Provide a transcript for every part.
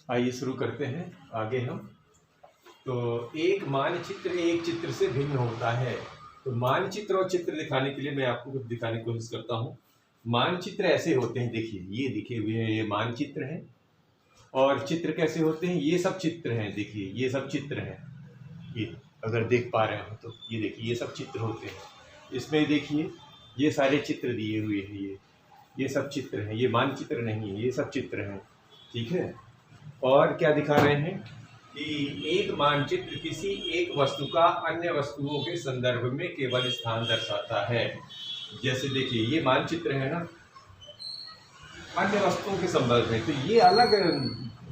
आइए शुरू करते हैं आगे हम। तो एक मानचित्र एक चित्र से भिन्न होता है। तो मानचित्र और चित्र दिखाने के लिए मैं आपको कुछ दिखाने की कोशिश करता हूँ। मानचित्र ऐसे होते हैं, देखिए ये दिखे हुए हैं, ये मानचित्र है। और चित्र कैसे होते हैं, ये सब चित्र हैं, देखिए ये सब चित्र हैं। ये अगर देख पा रहे हो तो ये देखिए ये सब चित्र होते हैं। इसमें देखिए ये सारे चित्र दिए हुए हैं, ये सब चित्र हैं, ये मानचित्र नहीं है, ये सब चित्र हैं, ठीक है। और क्या दिखा रहे हैं कि एक मानचित्र किसी एक वस्तु का अन्य वस्तुओं के संदर्भ में केवल स्थान दर्शाता है। जैसे देखिए ये मानचित्र है ना, अन्य वस्तुओं के संदर्भ में, तो ये अलग,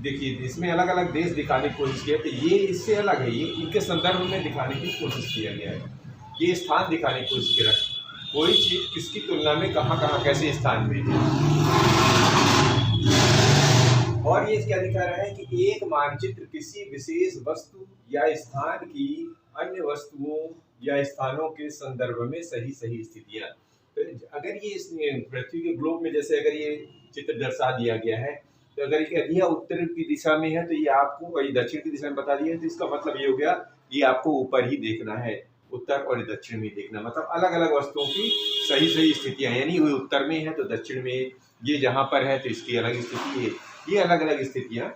देखिए इसमें अलग अलग देश दिखाने की कोशिश की है, तो ये इससे अलग है, ये इनके संदर्भ में दिखाने की कोशिश किया गया है, ये स्थान दिखाने की कोशिश किया है। कोई चीज़ किसकी तुलना में कहाँ कहाँ कैसे स्थान में है। और ये क्या दिखा रहा है कि एक मानचित्र किसी विशेष वस्तु या स्थान की अन्य वस्तुओं या स्थानों के संदर्भ में सही सही स्थितियां, तो अगर ये इस पृथ्वी के ग्लोब में जैसे अगर ये चित्र दर्शा दिया गया है, तो अगर यह उत्तर की दिशा में है तो ये आपको दक्षिण की दिशा में बता दिया है, तो इसका मतलब ये हो गया ये आपको ऊपर ही देखना है, उत्तर और दक्षिण में देखना, मतलब अलग अलग वस्तुओं की सही सही स्थितियां, यानी वो उत्तर में है तो दक्षिण में, ये जहाँ पर है तो इसकी अलग स्थिति है, ये अलग अलग स्थितियां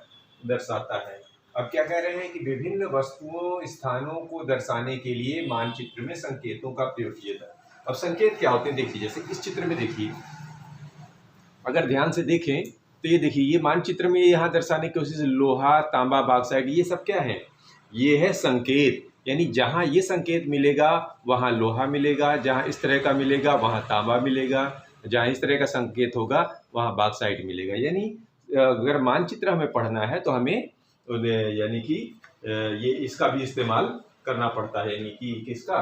दर्शाता है। अब क्या कह रहे हैं कि विभिन्न वस्तुओं स्थानों को दर्शाने के लिए मानचित्र में संकेतों का प्रयोग किया था। अब संकेत क्या होते हैं, देखिए जैसे इस चित्र में देखिए, अगर ध्यान से देखें तो ये देखिए ये मानचित्र में यहाँ दर्शाने की कोशिश, लोहा, तांबा, बॉक्साइट, ये सब क्या है, ये है संकेत, यानी जहाँ ये संकेत मिलेगा वहाँ लोहा मिलेगा, जहाँ इस तरह का मिलेगा वहाँ तांबा मिलेगा, जहाँ इस तरह का संकेत होगा वहाँ बॉक्साइट मिलेगा। यानी अगर मानचित्र हमें पढ़ना है तो हमें यानी कि ये इसका भी इस्तेमाल करना पड़ता है, यानी कि किसका,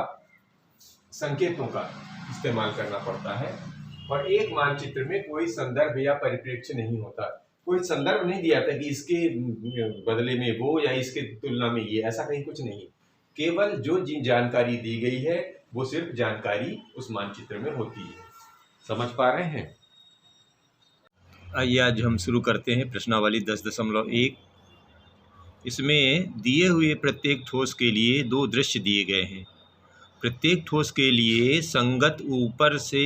संकेतों का इस्तेमाल करना पड़ता है। और एक मानचित्र में कोई संदर्भ या परिप्रेक्ष्य नहीं होता, कोई संदर्भ नहीं दिया था कि इसके बदले में वो या इसके तुलना में ये, ऐसा कहीं कुछ नहीं, केवल जो जानकारी दी गई है वो सिर्फ जानकारी उस मानचित्र में होती है। समझ पा रहे हैं। आइए आज हम शुरू करते हैं प्रश्नावली 10.1। इसमें दिए हुए प्रत्येक ठोस के लिए दो दृश्य दिए गए हैं। प्रत्येक ठोस के लिए संगत ऊपर से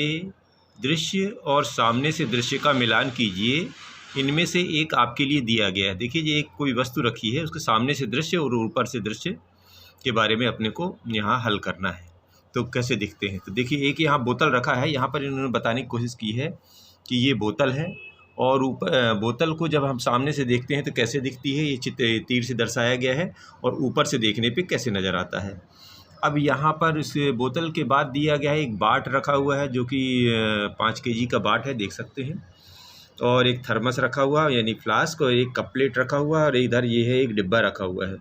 दृश्य और सामने से दृश्य का मिलान कीजिए। इनमें से एक आपके लिए दिया गया है। देखिए ये एक कोई वस्तु रखी है, उसके सामने से दृश्य और ऊपर से दृश्य के बारे में अपने को यहाँ हल करना है। तो कैसे दिखते हैं, तो देखिए एक यहाँ बोतल रखा है, यहाँ पर इन्होंने बताने की कोशिश की है कि ये बोतल है, और ऊपर बोतल को जब हम सामने से देखते हैं तो कैसे दिखती है, ये चित्र तीर से दर्शाया गया है, और ऊपर से देखने पे कैसे नज़र आता है। अब यहाँ पर इस बोतल के बाद दिया गया है एक बाट रखा हुआ है, जो कि 5 kg का बाट है, देख सकते हैं, और एक थर्मस रखा हुआ है यानी फ्लास्क, और एक कप प्लेट रखा हुआ है, और इधर ये है एक डिब्बा रखा हुआ है।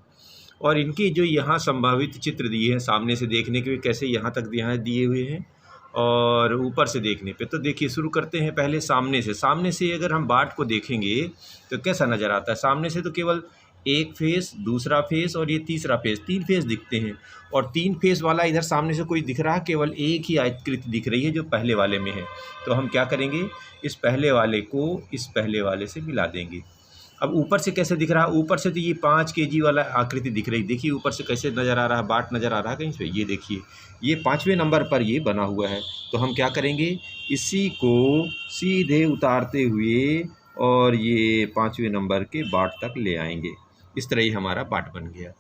और इनकी जो यहाँ संभावित चित्र दिए हैं सामने से देखने के कैसे यहाँ तक यहाँ दिए हुए हैं, और ऊपर से देखने पे, तो देखिए शुरू करते हैं पहले सामने से। सामने से अगर हम बाट को देखेंगे तो कैसा नज़र आता है, सामने से तो केवल एक फेस, दूसरा फेस और ये तीसरा फेस, 3 फेस दिखते हैं, और 3 फेस वाला इधर सामने से कोई दिख रहा है, केवल एक ही आयताकृति दिख रही है जो पहले वाले में है। तो हम क्या करेंगे, इस पहले वाले को इस पहले वाले से मिला देंगे। अब ऊपर से कैसे दिख रहा है, ऊपर से तो ये 5 kg वाला आकृति दिख रही, देखिए ऊपर से कैसे नज़र आ रहा है, बाट नज़र आ रहा है कहीं से, ये देखिए ये 5वें नंबर पर ये बना हुआ है। तो हम क्या करेंगे, इसी को सीधे उतारते हुए और ये 5वें नंबर के बाट तक ले आएंगे। इस तरह ही हमारा बाट बन गया।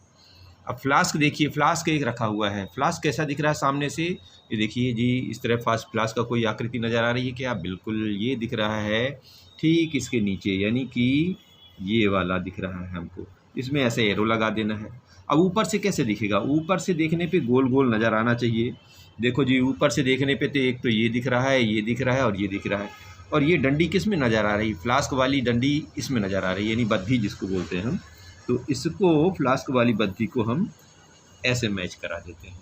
अब फ्लास्क देखिए, फ्लास्क एक रखा हुआ है, फ्लास्क कैसा दिख रहा है सामने से, ये देखिए जी इस तरह फ्लास्क का कोई आकृति नज़र आ रही है क्या, बिल्कुल ये दिख रहा है ठीक इसके नीचे, यानी कि ये वाला दिख रहा है हमको, इसमें ऐसे एरो लगा देना है। अब ऊपर से कैसे दिखेगा, ऊपर से देखने पे गोल गोल नज़र आना चाहिए। देखो जी ऊपर से देखने पे तो एक तो ये दिख रहा है, ये दिख रहा है, और ये दिख रहा है, और ये डंडी किस में नज़र आ रही, फ्लास्क वाली डंडी इसमें नज़र आ रही है, यानी बद्धी जिसको बोलते हैं हम। तो इसको फ्लास्क वाली बद्धी को हम ऐसे मैच करा देते हैं।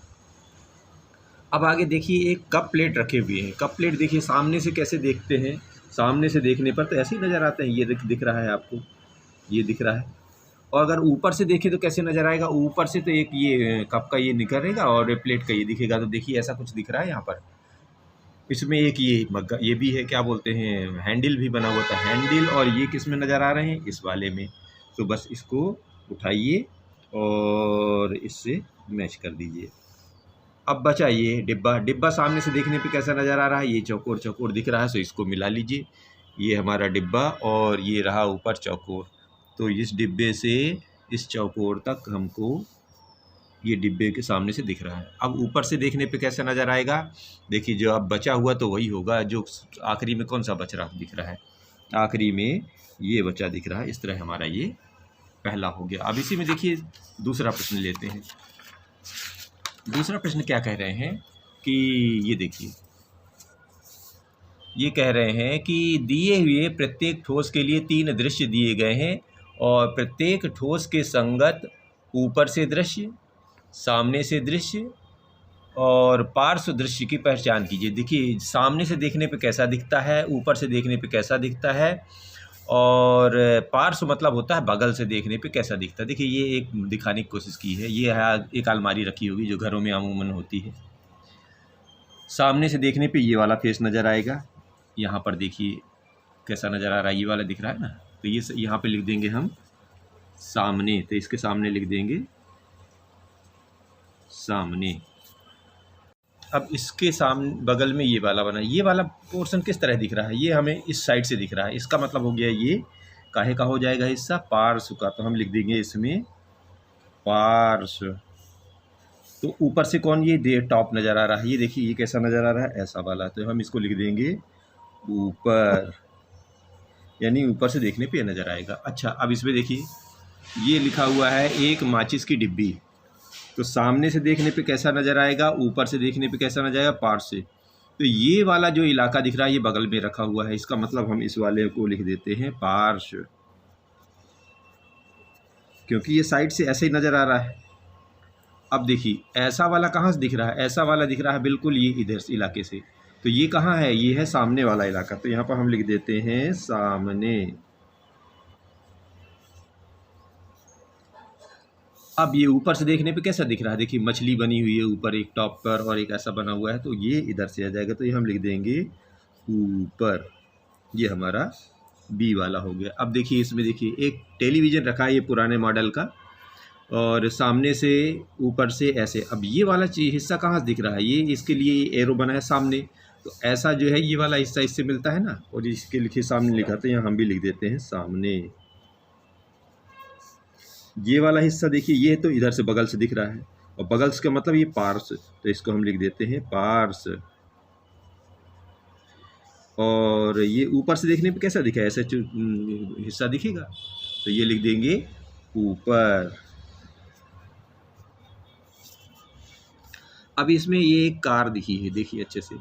अब आगे देखिए एक कप प्लेट रखे हुए हैं, कप प्लेट देखिए सामने से कैसे देखते हैं, सामने से देखने पर तो ऐसे ही नज़र आता है, ये दिख रहा है आपको, ये दिख रहा है। और अगर ऊपर से देखें तो कैसे नज़र आएगा, ऊपर से तो एक ये कप का ये निकलेगा और प्लेट का ये दिखेगा। तो देखिए ऐसा कुछ दिख रहा है यहाँ पर, इसमें एक ये मग्गा ये भी है, क्या बोलते हैं, हैंडल भी बना हुआ था, हैंडल, और ये किस में नज़र आ रहे हैं, इस वाले में। तो बस इसको उठाइए और इससे मैच कर दीजिए। अब बचा ये डिब्बा। डिब्बा सामने से देखने पे कैसा नज़र आ रहा है, ये चौकोर चौकोर दिख रहा है, तो इसको मिला लीजिए। ये हमारा डिब्बा और ये रहा ऊपर चौकोर। तो इस डिब्बे से इस चौकोर तक हमको ये डिब्बे के सामने से दिख रहा है। अब ऊपर से देखने पे कैसा नज़र आएगा, देखिए जो अब बचा हुआ तो वही होगा, जो आखिरी में कौन सा बच रहा दिख रहा है, आखिरी में ये बचा दिख रहा है। इस तरह हमारा ये पहला हो गया। अब इसी में देखिए दूसरा प्रश्न लेते हैं। दूसरा प्रश्न क्या कह रहे हैं कि ये देखिए, ये कह रहे हैं कि दिए हुए प्रत्येक ठोस के लिए 3 दृश्य दिए गए हैं और प्रत्येक ठोस के संगत ऊपर से दृश्य, सामने से दृश्य और पार्श्व दृश्य की पहचान कीजिए। देखिए सामने से देखने पे कैसा दिखता है, ऊपर से देखने पे कैसा दिखता है और पार्श्व मतलब होता है बगल से देखने पे कैसा दिखता है। देखिए ये एक दिखाने की कोशिश की है। ये है एक अलमारी रखी होगी जो घरों में अमूमन होती है। सामने से देखने पे ये वाला फेस नज़र आएगा। यहाँ पर देखिए कैसा नज़र आ रहा है, ये वाला दिख रहा है ना, तो ये यहाँ पे लिख देंगे हम सामने। तो इसके सामने लिख देंगे सामने। अब इसके सामने बगल में ये वाला बना, ये वाला पोर्शन किस तरह दिख रहा है, ये हमें इस साइड से दिख रहा है। इसका मतलब हो गया ये काहे का हो जाएगा हिस्सा, पार्श्व का। तो हम लिख देंगे इसमें पार्श्व। तो ऊपर से कौन, ये टॉप नज़र आ रहा है, ये देखिए ये कैसा नज़र आ रहा है, ऐसा वाला। तो हम इसको लिख देंगे ऊपर, यानी ऊपर से देखने पे नज़र आएगा। अच्छा अब इसमें देखिए ये लिखा हुआ है एक माचिस की डिब्बी। तो सामने से देखने पे कैसा नज़र आएगा, ऊपर से देखने पे कैसा नज़र आएगा, पार्श्व से। तो ये वाला जो इलाका दिख रहा है ये बगल में रखा हुआ है, इसका मतलब हम इस वाले को लिख देते हैं पार्श्व, क्योंकि ये साइड से ऐसे ही नज़र आ रहा है। अब देखिए ऐसा वाला कहाँ से दिख रहा है, ऐसा वाला दिख रहा है बिल्कुल ये इधर से इलाके से। तो ये कहाँ है, ये है सामने वाला इलाका। तो यहाँ पर हम लिख देते हैं सामने। अब ये ऊपर से देखने पे कैसा दिख रहा है, देखिए मछली बनी हुई है ऊपर एक टॉप पर और एक ऐसा बना हुआ है, तो ये इधर से आ जाएगा। तो ये हम लिख देंगे ऊपर। ये हमारा बी वाला हो गया। अब देखिए इसमें देखिए एक टेलीविज़न रखा है, ये पुराने मॉडल का, और सामने से ऊपर से ऐसे। अब ये वाला चीज़ हिस्सा कहाँ से दिख रहा है, ये इसके लिए एरो बना है सामने। तो ऐसा जो है ये वाला हिस्सा इससे मिलता है ना, और इसके लिखे सामने लिखा, तो यहाँ हम भी लिख देते हैं सामने। ये वाला हिस्सा देखिए ये तो इधर से बगल से दिख रहा है, और बगल से का मतलब ये पार्श्व, तो इसको हम लिख देते हैं पार्श्व। और ये ऊपर से देखने पे कैसा दिखा है, ऐसा हिस्सा दिखेगा, तो ये लिख देंगे ऊपर। अब इसमें ये एक कार दिखी है, देखिए अच्छे से,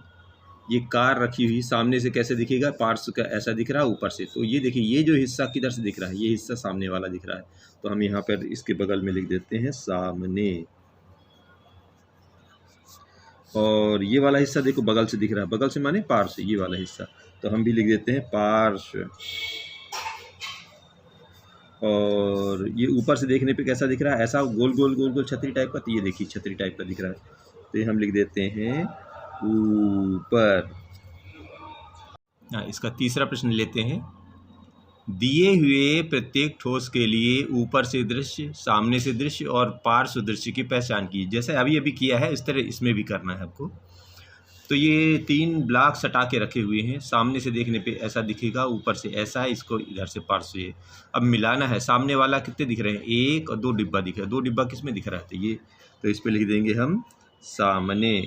ये कार रखी हुई सामने से कैसे दिखेगा, पार्श्व का ऐसा दिख रहा है ऊपर से। तो ये देखिए ये जो हिस्सा किधर से दिख रहा है, ये हिस्सा सामने वाला दिख रहा है, तो हम यहाँ पर इसके बगल में लिख देते हैं सामने। और ये वाला हिस्सा देखो बगल से दिख रहा है, बगल से माने पार्श्व, ये वाला हिस्सा, तो हम भी लिख देते हैं पार्श्व। और ये ऊपर से देखने पे कैसा दिख रहा है, ऐसा गोल गोल गोल गोल छतरी टाइप का, तो ये देखिए छतरी टाइप का दिख रहा है, तो ये हम लिख देते हैं ऊपर। इसका तीसरा प्रश्न लेते हैं। दिए हुए प्रत्येक ठोस के लिए ऊपर से दृश्य, सामने से दृश्य और पार्श्व दृश्य की पहचान की। जैसे अभी किया है इस तरह इसमें भी करना है आपको। तो ये 3 ब्लॉक सटा के रखे हुए हैं, सामने से देखने पे ऐसा दिखेगा, ऊपर से ऐसा है, इसको इधर से पार्श्व है। अब मिलाना है, सामने वाला कितने दिख रहे हैं, 1 और 2 डिब्बा दिख रहा है। 2 डिब्बा किस में दिख रहा है, तो ये, तो इस पर लिख देंगे हम सामने।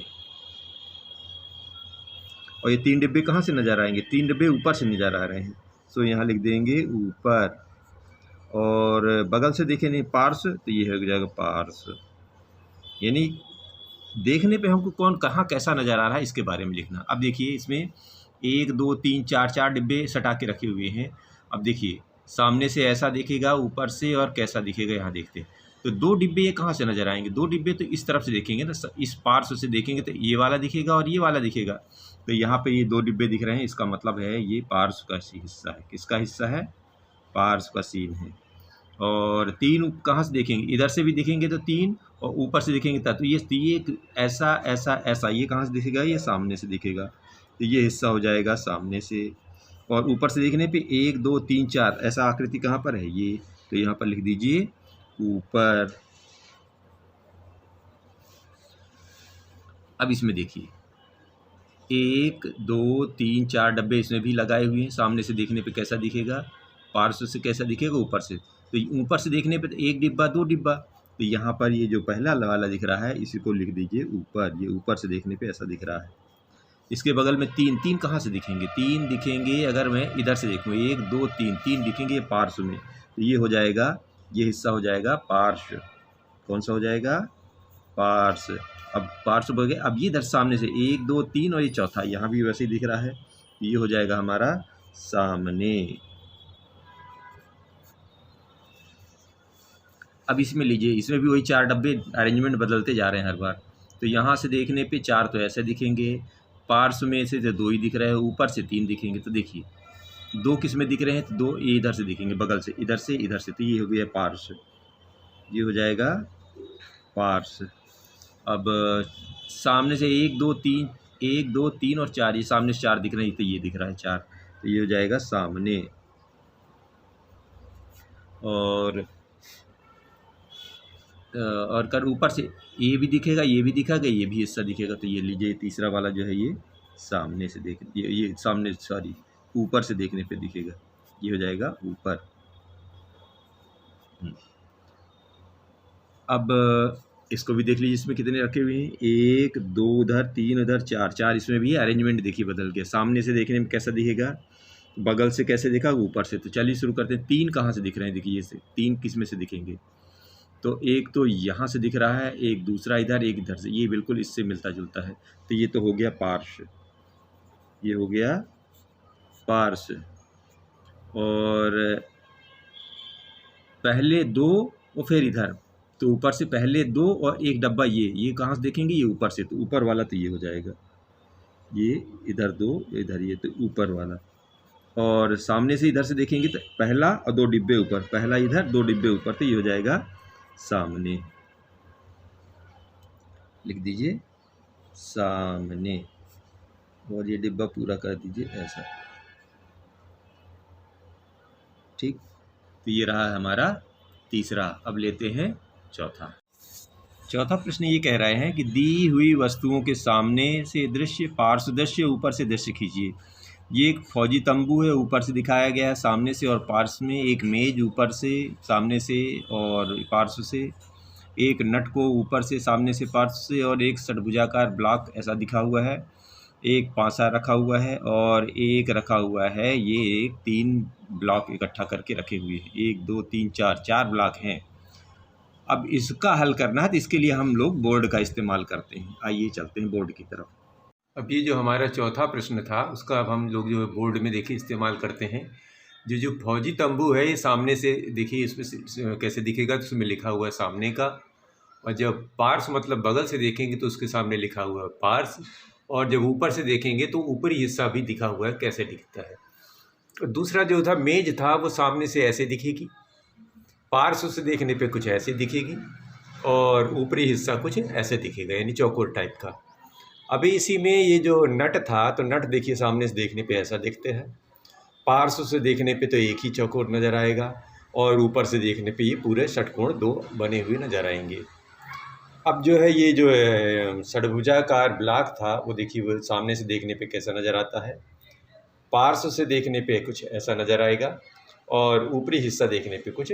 और ये 3 डिब्बे कहाँ से नज़र आएंगे, 3 डिब्बे ऊपर से नज़र आ रहे हैं, तो यहाँ लिख देंगे ऊपर। और बगल से देखें नहीं पार्श्व, तो ये हो जाएगा पार्श्व। यानी देखने पे हमको कौन कहाँ कैसा नज़र आ रहा है इसके बारे में लिखना। अब देखिए इसमें 1 2 3 4 डिब्बे सटा के रखे हुए हैं। अब देखिए सामने से ऐसा दिखेगा, ऊपर से और कैसा दिखेगा यहाँ देखते हैं। तो 2 डिब्बे ये कहाँ से नज़र आएंगे, 2 डिब्बे तो इस तरफ से देखेंगे ना, इस पार्श्व से देखेंगे तो ये वाला दिखेगा और ये वाला दिखेगा। तो यहाँ पे ये 2 डिब्बे दिख रहे हैं, इसका मतलब है ये पार्श्व का हिस्सा है। किसका हिस्सा है, पार्श्व का सीन है। और 3 कहाँ से देखेंगे, इधर से भी दिखेंगे तो 3, और ऊपर से देखेंगे तो ये ऐसा ऐसा ऐसा, ये कहाँ से दिखेगा, ये सामने से दिखेगा, तो ये हिस्सा हो जाएगा सामने से। और ऊपर से देखने पे 1 2 3 4 ऐसा आकृति कहाँ पर है, ये, तो यहाँ पर लिख दीजिए ऊपर। अब इसमें देखिए 1 2 3 4 डब्बे इसमें भी लगाए हुए हैं। सामने से देखने पे कैसा दिखेगा, पार्श्व से कैसा दिखेगा, ऊपर से। तो ऊपर से देखने पे तो 1 डिब्बा 2 डिब्बा, तो यहाँ पर ये जो पहला वाला दिख रहा है इसी को लिख दीजिए ऊपर। ये ऊपर से देखने पे ऐसा दिख रहा है। इसके बगल में 3 कहाँ से दिखेंगे, 3 दिखेंगे अगर मैं इधर से देखूँ, 1 2 3 दिखेंगे पार्श्व में। तो ये हो जाएगा, ये हिस्सा हो जाएगा पार्श्व। कौन सा हो जाएगा, पार्श्व। अब पार्श्व हो गया। अब ये इधर सामने से 1 2 3 और ये चौथा यहाँ भी वैसे ही दिख रहा है। ये हो जाएगा हमारा सामने। अब इसमें लीजिए, इसमें भी वही 4 डब्बे अरेंजमेंट बदलते जा रहे हैं हर बार। तो यहाँ से देखने पे 4 तो ऐसे दिखेंगे, पार्श्व में से तो 2 ही दिख रहे हैं, ऊपर से 3 दिखेंगे। तो देखिए 2 किस में दिख रहे हैं, तो 2 ये इधर से दिखेंगे, बगल से, इधर से इधर से। तो ये हो गया पार्श्व, ये हो जाएगा पार्श्व। अब सामने से 1 2 3 1 2 3 और 4, ये सामने से 4 दिख रहे हैं, तो ये दिख रहा है 4। तो ये हो जाएगा सामने। और कर ऊपर से ये भी दिखेगा, ये भी दिखेगा, ये भी हिस्सा दिखेगा। तो ये लीजिए तीसरा वाला जो है ये सामने से देख, ये सामने सॉरी ऊपर से देखने पे दिखेगा। ये हो जाएगा ऊपर। अब इसको भी देख लीजिए, इसमें कितने रखे हुए हैं, 1 2 उधर, 3 उधर, 4 इसमें भी अरेंजमेंट देखिए बदल के। सामने से देखने में कैसा दिखेगा, बगल से कैसे दिखा, ऊपर से। तो चलिए शुरू करते हैं। 3 कहाँ से दिख रहे हैं, देखिए से 3 किस में से दिखेंगे। तो एक तो यहाँ से दिख रहा है, एक दूसरा इधर, एक इधर से। ये बिल्कुल इससे मिलता जुलता है। तो ये तो हो गया पार्श्व, ये हो गया पार्श्व। और पहले 2 और फिर इधर, तो ऊपर से पहले 2 और एक डब्बा, ये कहाँ से देखेंगे, ये ऊपर से। तो ऊपर वाला तो ये हो जाएगा, ये इधर 2 इधर, ये तो ऊपर वाला। और सामने से इधर से देखेंगे तो पहला और 2 डिब्बे ऊपर, पहला इधर 2 डिब्बे ऊपर। तो ये हो जाएगा सामने। लिख दीजिए सामने, और ये डिब्बा पूरा कर दीजिए ऐसा। ठीक, तो ये रहा हमारा तीसरा। अब लेते हैं चौथा प्रश्न। ये कह रहे हैं कि दी हुई वस्तुओं के सामने से दृश्य, पार्श्व दृश्य, ऊपर से दृश्य खींचिए। ये एक फौजी तंबू है, ऊपर से दिखाया गया है सामने से और पार्श्व में। एक मेज ऊपर से, सामने से और पार्श्व से। एक नट को ऊपर से, सामने से, पार्श्व से। और एक षटभुजाकार ब्लॉक ऐसा दिखा हुआ है। एक पासा रखा हुआ है और एक रखा हुआ है। ये एक 3 ब्लॉक इकट्ठा करके रखे हुए हैं। 1 2 3 4 ब्लॉक हैं। अब इसका हल करना है, तो इसके लिए हम लोग बोर्ड का इस्तेमाल करते हैं। आइए चलते हैं बोर्ड की तरफ। अब ये जो हमारा चौथा प्रश्न था, उसका अब हम लोग जो है बोर्ड में देखिए इस्तेमाल करते हैं। जो फौजी तंबू है, ये सामने से देखिए, इसमें कैसे दिखेगा, तो उसमें लिखा हुआ है सामने का। और जब पार्श्व मतलब बगल से देखेंगे तो उसके सामने लिखा हुआ है पार्श्व। और जब ऊपर से देखेंगे तो ऊपरी हिस्सा भी दिखा हुआ है कैसे दिखता है। दूसरा जो था मेज था, वो सामने से ऐसे दिखेगी, पार्श्व से देखने पे कुछ ऐसे दिखेगी, और ऊपरी हिस्सा कुछ ऐसे दिखेगा, यानी चौकोर टाइप का। अभी इसी में ये जो नट था, तो नट देखिए सामने से देखने पे ऐसा दिखते हैं, पार्श्व से देखने पे तो एक ही चौकोर नज़र आएगा, और ऊपर से देखने पे ये पूरे षटकोण 2 बने हुए नज़र आएंगे। अब जो है ये जो षटभुजाकार ब्लॉक था, वो देखिए वो सामने से देखने पे कैसा नज़र आता है, पार्श्व से देखने पे कुछ ऐसा नज़र आएगा, और ऊपरी हिस्सा देखने पे कुछ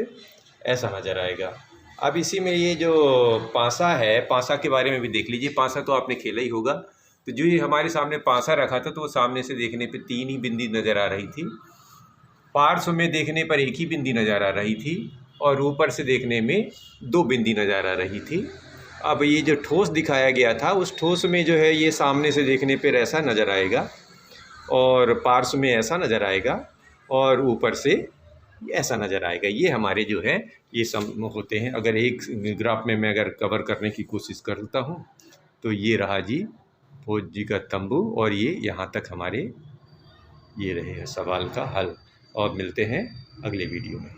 ऐसा नज़र आएगा। अब इसी में ये जो पासा है, पासा के बारे में भी देख लीजिए। पासा तो आपने खेला ही होगा। तो जो ये हमारे सामने पासा रखा था, तो वो सामने से देखने पे 3 ही बिंदी नज़र आ रही थी, पार्श्व में देखने पर 1 ही बिंदी नज़र आ रही थी, और ऊपर से देखने में 2 बिंदी नज़र आ रही थी। अब ये जो ठोस दिखाया गया था, उस ठोस में जो है ये सामने से देखने पर ऐसा नज़र आएगा, और पार्श्व में ऐसा नज़र आएगा, और ऊपर से ऐसा नज़र आएगा। ये हमारे जो है ये सब होते हैं। अगर एक ग्राफ में मैं अगर कवर करने की कोशिश करता हूँ, तो ये रहा जी फौजी का तंबू, और ये यहाँ तक हमारे ये रहे सवाल का हल। और मिलते हैं अगले वीडियो में।